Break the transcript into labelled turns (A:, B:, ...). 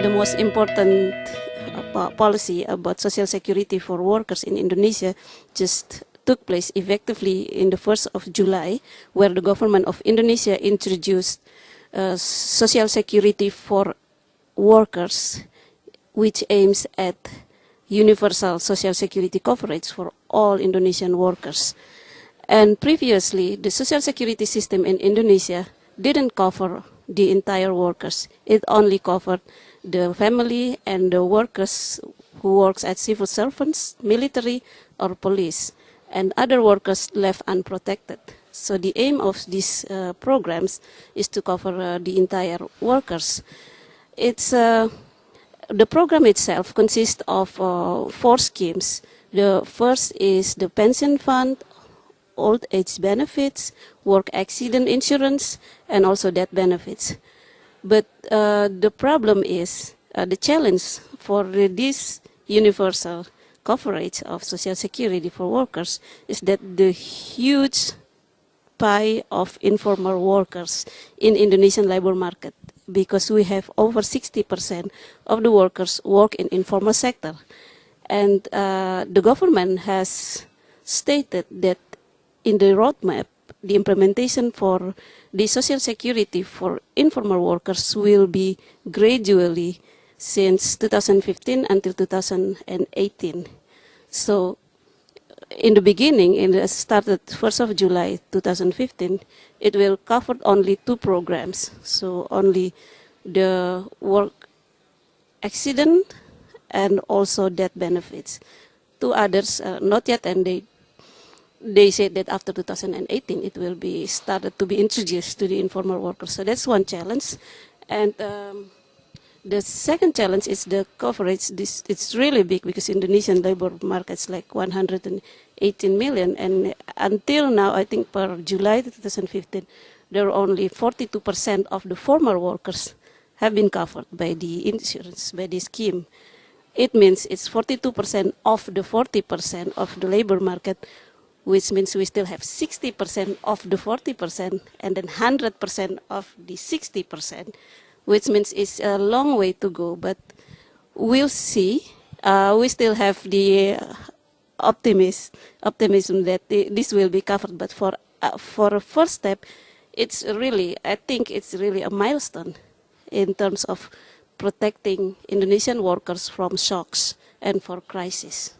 A: the most important policy about social security for workers in Indonesia just took place effectively in the 1st of July, where the government of Indonesia introduced social security for workers, which aims at universal social security coverage for all Indonesian workers. And previously, the social security system in Indonesia didn't cover the entire workers. It only covered the family and the workers who works as civil servants, military, or police, and other workers left unprotected. So the aim of these programs is to cover the entire workers. The program itself consists of 4 schemes. The first is the pension fund, old age benefits, work accident insurance, and also death benefits. But the problem is, the challenge for this universal coverage of social security for workers is that the huge pie of informal workers in Indonesian labor market, because we have over 60% of the workers work in informal sector. And the government has stated that in the roadmap, the implementation for the social security for informal workers will be gradually since 2015 until 2018. So in the beginning, it started 1st of July 2015, it will cover only 2 programs. So only the work accident and also death benefits. 2 others not yet, and they said that after 2018 it will be started to be introduced to the informal workers. So that's one challenge. And the second challenge is the coverage. It's really big because Indonesian labor market is like 118 million, and until now, I think per July 2015, there are only 42% of the formal workers have been covered by the insurance, by the scheme. It means it's 42% of the 40% of the labor market, which means we still have 60% of the 40% and then 100% of the 60%, which means it's a long way to go, but we'll see. We still have the optimism that this will be covered, but for a first step, I think it's really a milestone in terms of protecting Indonesian workers from shocks and for crisis.